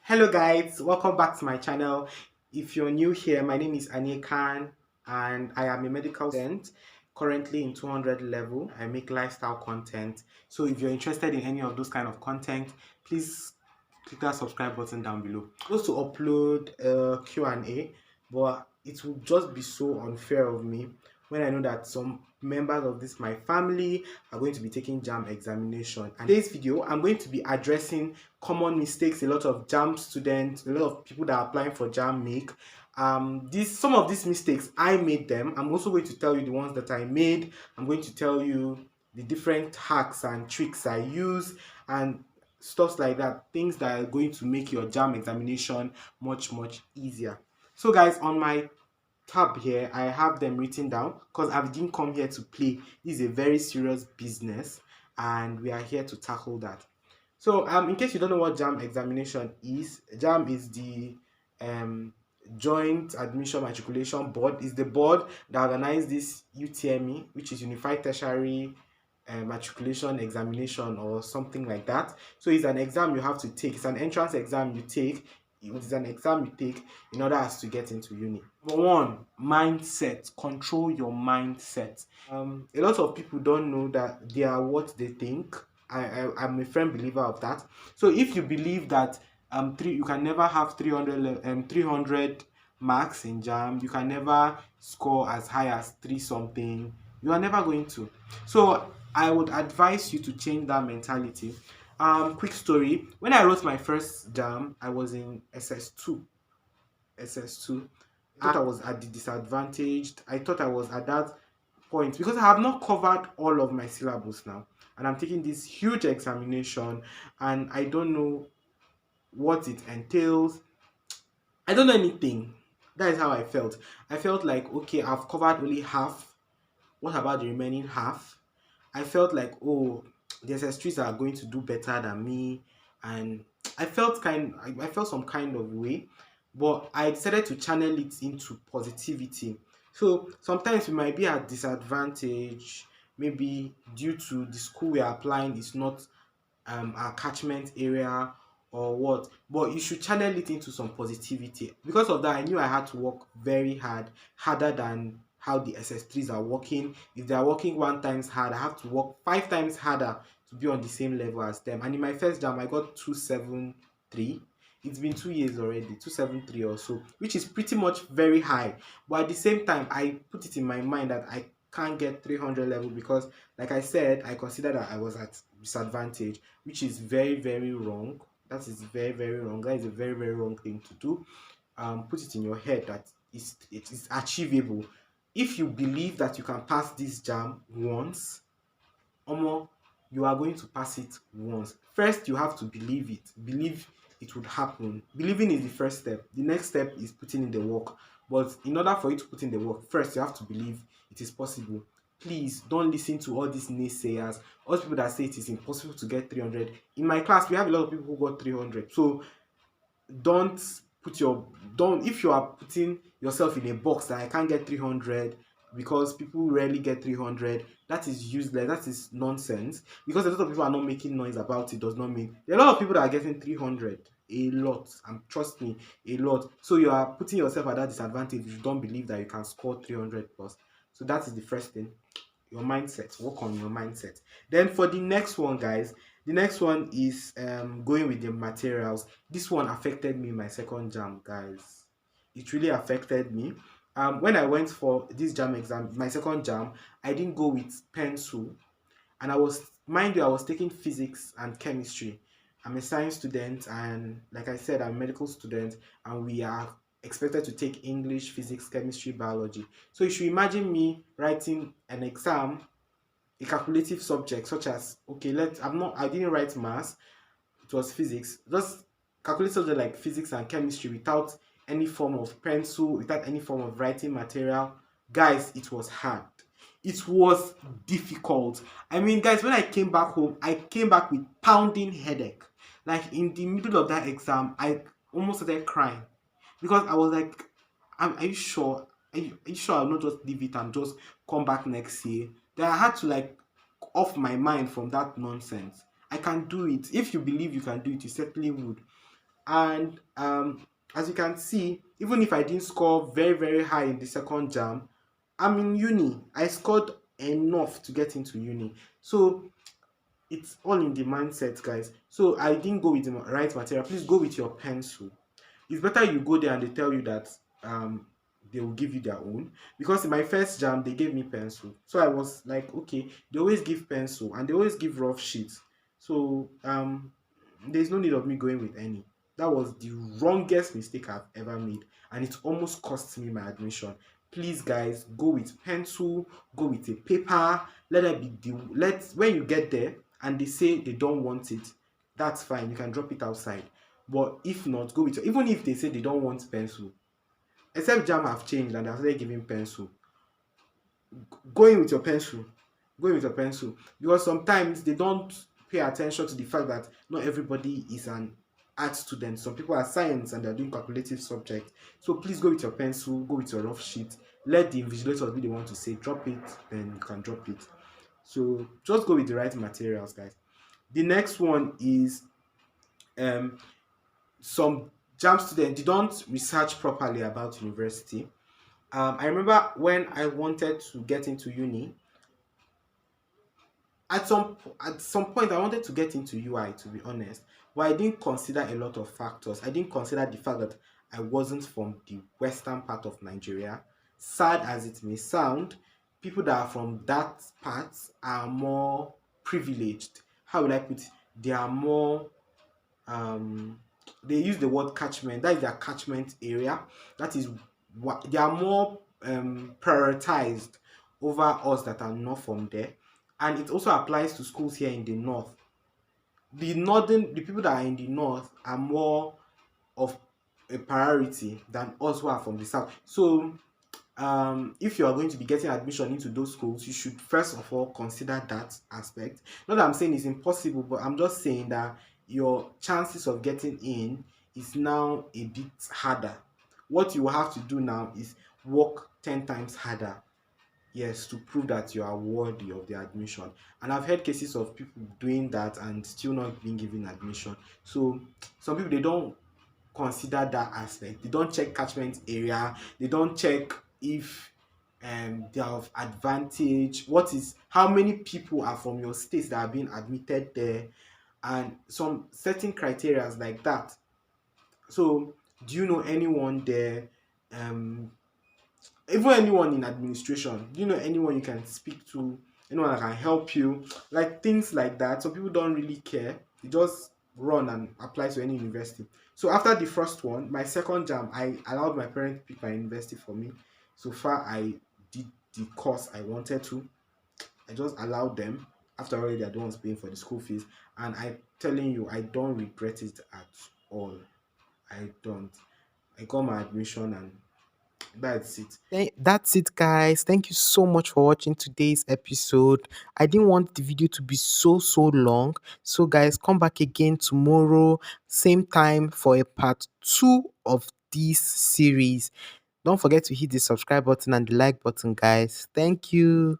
Hello guys, welcome back to my channel. If you're new here, my name is Khan and I am a medical student currently in 200 level. I make lifestyle content. So if you're interested in any of those kind of content, please click that subscribe button down below. Also upload a Q&A, but it will just be so unfair of me when I know that some members of this my family are going to be taking JAMB examination. And in today's video, I'm going to be addressing common mistakes a lot of JAMB students, a lot of people that are applying for JAMB make. Some of these mistakes I made them. I'm also going to tell you the ones that I made. I'm going to tell you the different hacks and tricks I use and stuff like that, things that are going to make your JAMB examination much easier. So guys, on my tab here, I have them written down because I didn't come here to play. This is a very serious business and we are here to tackle that. So in case you don't know what JAMB examination is, JAMB is the Joint Admission Matriculation Board. Is the board that organizes this UTME, which is Unified Tertiary Matriculation Examination or something like that. So it's an exam you have to take. It's an entrance exam you take. It is an exam you take in order as to get into uni. Number one, mindset. Control your mindset. A lot of people don't know that they are what they think. I'm a firm believer of that. So if you believe that you can never have 300 marks in JAMB, you can never score as high as 3 something, you are never going to. So I would advise you to change that mentality. Quick story, when I wrote my first JAMB, I was in SS2. I thought I was at the disadvantaged. I thought I was at that point because I have not covered all of my syllabus now, and I'm taking this huge examination and I don't know what it entails. I don't know anything. That is how I felt. I felt like, okay, I've covered only half. What about the remaining half? I felt like, oh, the SS3s are going to do better than me, and I felt some kind of way, but I decided to channel it into positivity. So sometimes we might be at disadvantage, maybe due to the school we are applying is not our catchment area or what, but you should channel it into some positivity. Because of that, I knew I had to work very hard, harder than how the SS3s are working. If they are working 1 times hard, I have to work 5 times harder to be on the same level as them. And in my first JAM, I got 273. It's been 2 years already, 273 or so, which is pretty much very high. But at the same time, I put it in my mind that I can't get 300 level because, like I said, I consider that I was at disadvantage, which is very wrong. That is very wrong. That is a very wrong thing to do. Put it in your head that it is achievable. If you believe that you can pass this JAM once, you are going to pass it once. First, you have to believe it. Believe it would happen. Believing is the first step. The next step is putting in the work. But in order for you to put in the work, first you have to believe it is possible. Please don't listen to all these naysayers, all these people that say it is impossible to get 300. In my class, we have a lot of people who got 300. So don't if you are putting yourself in a box that I can't get 300 because people rarely get 300, that is useless. That is nonsense. Because a lot of people are not making noise about it does not mean there are a lot of people that are getting 300, a lot, and trust me, a lot. So you are putting yourself at that disadvantage if you don't believe that you can score 300 plus. So that is the first thing. Your mindset. Work on your mindset. Then for the next one, guys, the next one is going with the materials. This one affected me in my second JAM, guys. It really affected me. When I went for this JAM exam, my second JAM, I didn't go with pencil, and I was, mind you, I was taking physics and chemistry. I'm a science student, and like I said, I'm a medical student, and we are expected to take English, physics, chemistry, biology. So you should imagine me writing an exam, a calculative subject such as, okay, I didn't write maths, it was physics, just calculative subject like physics and chemistry without any form of pencil, without any form of writing material. Guys, it was hard. It was difficult. I mean, guys, when I came back home, I came back with pounding headache. Like in the middle of that exam, I almost started crying because I was like, are you sure? Are you sure I'll not just leave it and just come back next year? Then I had to like off my mind from that nonsense. I can do it. If you believe you can do it, you certainly would. And as you can see, even if I didn't score very, very high in the second jam, I'm in uni. I scored enough to get into uni. So it's all in the mindset, guys. So I didn't go with the right material. Please go with your pencil. It's better you go there and they tell you that they will give you their own, because in my first jam they gave me pencil, so I was like, okay, they always give pencil and they always give rough sheets. So there's no need of me going with any. That was the wrongest mistake I've ever made, and it almost cost me my admission. Please, guys, go with pencil, go with a paper. Let it be the let when you get there and they say they don't want it, that's fine, you can drop it outside. But if not, go with your, even if they say they don't want pencil, except jam have changed and they are started giving pencil, going with your pencil, going with your pencil, because sometimes they don't pay attention to the fact that not everybody is an art student. Some people are science and they're doing calculative subject. So please go with your pencil, go with your rough sheet. Let the invigilators be the one to say drop it, then you can drop it. So just go with the right materials, guys. The next one is um some JAMB students, they don't research properly about university. I remember when I wanted to get into uni, at some point I wanted to get into UI, to be honest, but I didn't consider a lot of factors. I didn't consider the fact that I wasn't from the western part of Nigeria. Sad as it may sound, people that are from that part are more privileged. How will I put it? They are more um they use the word catchment, that is their catchment area. That is what they are more prioritized over us that are not from there. And it also applies to schools here in the north. The people that are in the north are more of a priority than us who are from the south. So if you are going to be getting admission into those schools, you should first of all consider that aspect. Not that I'm saying it's impossible, but I'm just saying that your chances of getting in is now a bit harder. What you will have to do now is work 10 times harder, yes, to prove that you are worthy of the admission. And I've heard cases of people doing that and still not being given admission. So some people, they don't consider that aspect. They don't check catchment area. They don't check if they have advantage. What is how many people are from your state that are being admitted there, and some certain criteria like that. So, do you know anyone there? Um, Even anyone in administration, do you know anyone you can speak to, anyone that can help you, like things like that. So people don't really care, they just run and apply to any university. So after the first one, my second jam, I allowed my parents to pick my university for me. So far I did the course I wanted to. I just allowed them. After all, they're the ones paying for the school fees, and I'm telling you, I don't regret it at all. I don't. I got my admission, and that's it. That's it, guys. Thank you so much for watching today's episode. I didn't want the video to be so long. So, guys, come back again tomorrow, same time, for a part 2 of this series. Don't forget to hit the subscribe button and the like button, guys. Thank you.